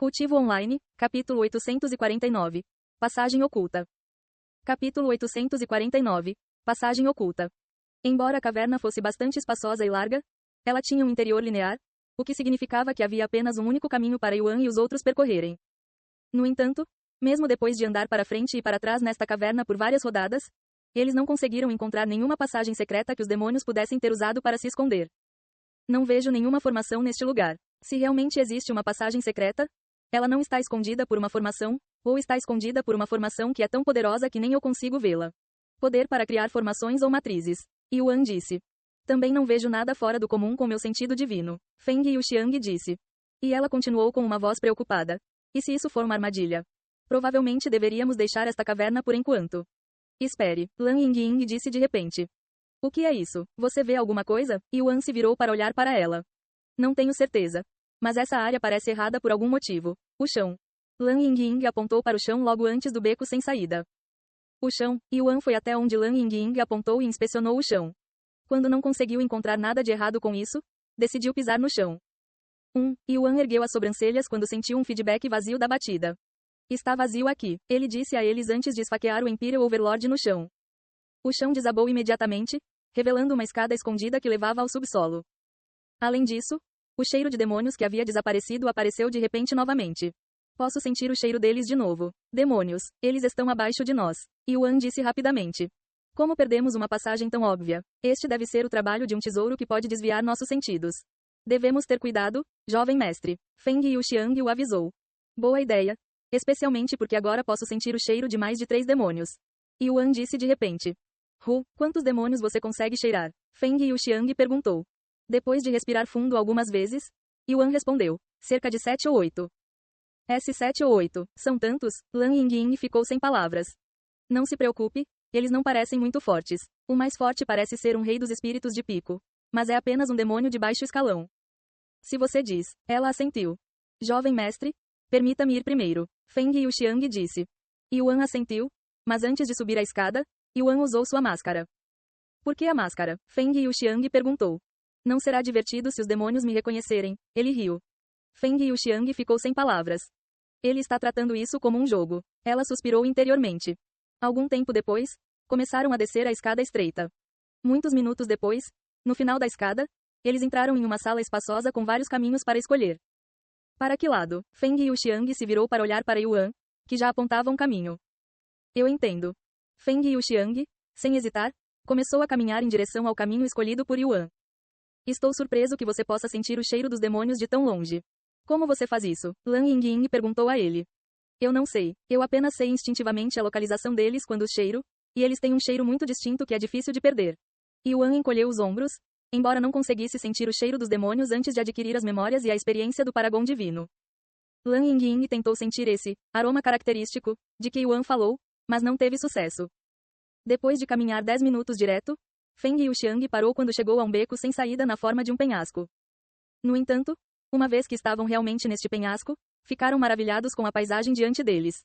Cultivo Online, capítulo 849. Passagem oculta. Capítulo 849. Passagem oculta. Embora a caverna fosse bastante espaçosa e larga, ela tinha um interior linear, o que significava que havia apenas um único caminho para Yuan e os outros percorrerem. No entanto, mesmo depois de andar para frente e para trás nesta caverna por várias rodadas, eles não conseguiram encontrar nenhuma passagem secreta que os demônios pudessem ter usado para se esconder. Não vejo nenhuma formação neste lugar. Se realmente existe uma passagem secreta, ela não está escondida por uma formação, ou está escondida por uma formação que é tão poderosa que nem eu consigo vê-la. Poder para criar formações ou matrizes. Yuan disse. Também não vejo nada fora do comum com meu sentido divino. Feng Yuxiang disse. E ela continuou com uma voz preocupada. E se isso for uma armadilha? Provavelmente deveríamos deixar esta caverna por enquanto. Espere, Lan Yingying disse de repente. O que é isso? Você vê alguma coisa? Yuan se virou para olhar para ela. Não tenho certeza. Mas essa área parece errada por algum motivo. O chão. Lan Yingying apontou para o chão logo antes do beco sem saída. O chão. Yuan foi até onde Lan Yingying apontou e inspecionou o chão. Quando não conseguiu encontrar nada de errado com isso, decidiu pisar no chão. Yuan ergueu as sobrancelhas quando sentiu um feedback vazio da batida. Está vazio aqui, ele disse a eles antes de esfaquear o Imperial Overlord no chão. O chão desabou imediatamente, revelando uma escada escondida que levava ao subsolo. Além disso, o cheiro de demônios que havia desaparecido apareceu de repente novamente. Posso sentir o cheiro deles de novo. Demônios, eles estão abaixo de nós. Yuan disse rapidamente. Como perdemos uma passagem tão óbvia? Este deve ser o trabalho de um tesouro que pode desviar nossos sentidos. Devemos ter cuidado, jovem mestre. Feng Yuxiang o avisou. Boa ideia. Especialmente porque agora posso sentir o cheiro de mais de 3 demônios. Yuan disse de repente. Quantos demônios você consegue cheirar? Feng Yuxiang perguntou. Depois de respirar fundo algumas vezes, Yuan respondeu. Cerca de 7 ou 8. 7 ou 8, são tantos? Lan Yingying ficou sem palavras. Não se preocupe, eles não parecem muito fortes. O mais forte parece ser um rei dos espíritos de pico. Mas é apenas um demônio de baixo escalão. Se você diz, ela assentiu. Jovem mestre, permita-me ir primeiro. Feng Yuxiang disse. Yuan assentiu, mas antes de subir a escada, Yuan usou sua máscara. Por que a máscara? Feng Yuxiang perguntou. Não será divertido se os demônios me reconhecerem, ele riu. Feng Yuxiang ficou sem palavras. Ele está tratando isso como um jogo. Ela suspirou interiormente. Algum tempo depois, começaram a descer a escada estreita. Muitos minutos depois, no final da escada, eles entraram em uma sala espaçosa com vários caminhos para escolher. Para que lado? Feng Yuxiang se virou para olhar para Yuan, que já apontava um caminho. Eu entendo. Feng Yuxiang, sem hesitar, começou a caminhar em direção ao caminho escolhido por Yuan. Estou surpreso que você possa sentir o cheiro dos demônios de tão longe. Como você faz isso? Lan Yingying perguntou a ele. Eu não sei, eu apenas sei instintivamente a localização deles quando os cheiro, e eles têm um cheiro muito distinto que é difícil de perder. Yuan encolheu os ombros, embora não conseguisse sentir o cheiro dos demônios antes de adquirir as memórias e a experiência do Paragon Divino. Lan Yingying tentou sentir esse aroma característico, de que Yuan falou, mas não teve sucesso. Depois de caminhar 10 minutos direto, Feng Yuxiang parou quando chegou a um beco sem saída na forma de um penhasco. No entanto, uma vez que estavam realmente neste penhasco, ficaram maravilhados com a paisagem diante deles.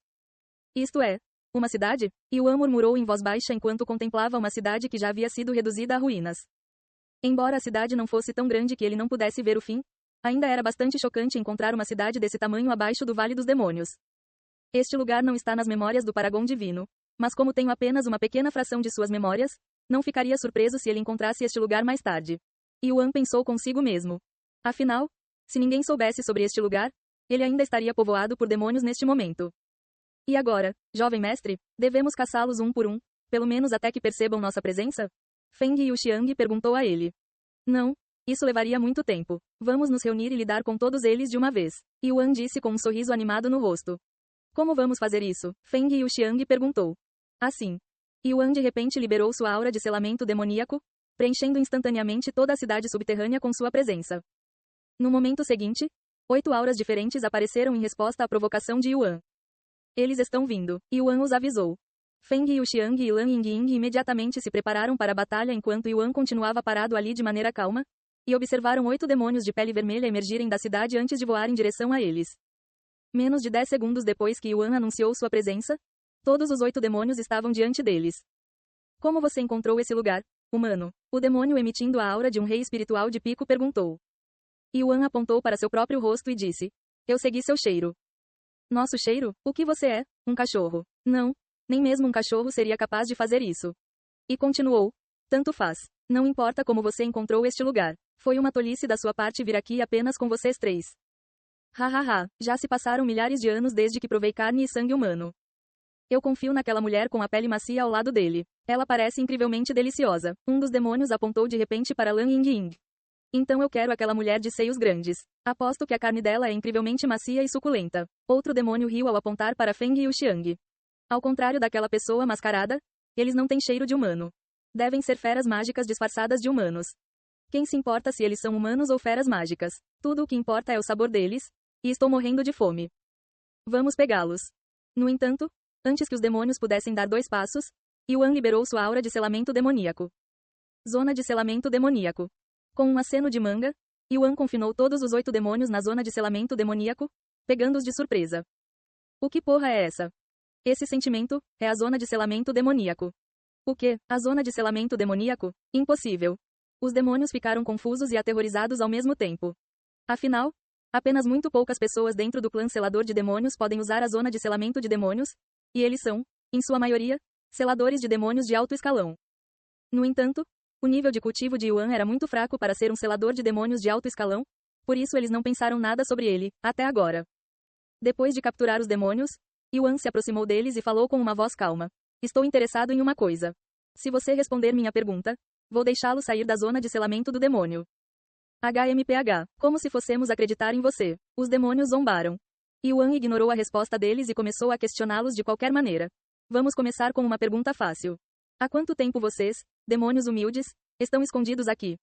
Isto é, uma cidade? Yuan murmurou em voz baixa enquanto contemplava uma cidade que já havia sido reduzida a ruínas. Embora a cidade não fosse tão grande que ele não pudesse ver o fim, ainda era bastante chocante encontrar uma cidade desse tamanho abaixo do Vale dos Demônios. Este lugar não está nas memórias do Paragon Divino, mas como tenho apenas uma pequena fração de suas memórias, não ficaria surpreso se ele encontrasse este lugar mais tarde. Yuan pensou consigo mesmo. Afinal, se ninguém soubesse sobre este lugar, ele ainda estaria povoado por demônios neste momento. E agora, jovem mestre, devemos caçá-los um por um, pelo menos até que percebam nossa presença? Feng Yuxiang perguntou a ele. Não, isso levaria muito tempo. Vamos nos reunir e lidar com todos eles de uma vez. Yuan disse com um sorriso animado no rosto. Como vamos fazer isso? Feng Yuxiang perguntou. Assim. Yuan de repente liberou sua aura de selamento demoníaco, preenchendo instantaneamente toda a cidade subterrânea com sua presença. No momento seguinte, 8 auras diferentes apareceram em resposta à provocação de Yuan. Eles estão vindo, Yuan os avisou. Feng Yuxiang e Lan Yingying imediatamente se prepararam para a batalha enquanto Yuan continuava parado ali de maneira calma, e observaram 8 demônios de pele vermelha emergirem da cidade antes de voar em direção a eles. Menos de 10 segundos depois que Yuan anunciou sua presença, todos os 8 demônios estavam diante deles. Como você encontrou esse lugar, humano? O demônio emitindo a aura de um rei espiritual de pico perguntou. Yuan apontou para seu próprio rosto e disse. Eu segui seu cheiro. Nosso cheiro? O que você é? Um cachorro. Não. Nem mesmo um cachorro seria capaz de fazer isso. E continuou. Tanto faz. Não importa como você encontrou este lugar. Foi uma tolice da sua parte vir aqui apenas com vocês três. Hahaha, já se passaram milhares de anos desde que provei carne e sangue humano. Eu confio naquela mulher com a pele macia ao lado dele. Ela parece incrivelmente deliciosa. Um dos demônios apontou de repente para Lan Ying. Então eu quero aquela mulher de seios grandes. Aposto que a carne dela é incrivelmente macia e suculenta. Outro demônio riu ao apontar para Feng e o Xiang. Ao contrário daquela pessoa mascarada, eles não têm cheiro de humano. Devem ser feras mágicas disfarçadas de humanos. Quem se importa se eles são humanos ou feras mágicas? Tudo o que importa é o sabor deles. E estou morrendo de fome. Vamos pegá-los. No entanto, antes que os demônios pudessem dar 2 passos, Yuan liberou sua aura de selamento demoníaco. Zona de selamento demoníaco. Com um aceno de manga, Yuan confinou todos os 8 demônios na zona de selamento demoníaco, pegando-os de surpresa. O que porra é essa? Esse sentimento é a zona de selamento demoníaco. O que? A zona de selamento demoníaco? Impossível. Os demônios ficaram confusos e aterrorizados ao mesmo tempo. Afinal, apenas muito poucas pessoas dentro do clã selador de demônios podem usar a zona de selamento de demônios, e eles são, em sua maioria, seladores de demônios de alto escalão. No entanto, o nível de cultivo de Yuan era muito fraco para ser um selador de demônios de alto escalão, por isso eles não pensaram nada sobre ele, até agora. Depois de capturar os demônios, Yuan se aproximou deles e falou com uma voz calma. Estou interessado em uma coisa. Se você responder minha pergunta, vou deixá-lo sair da zona de selamento do demônio. HMPH, como se fossemos acreditar em você. Os demônios zombaram. Yuan ignorou a resposta deles e começou a questioná-los de qualquer maneira. Vamos começar com uma pergunta fácil. Há quanto tempo vocês, demônios humildes, estão escondidos aqui?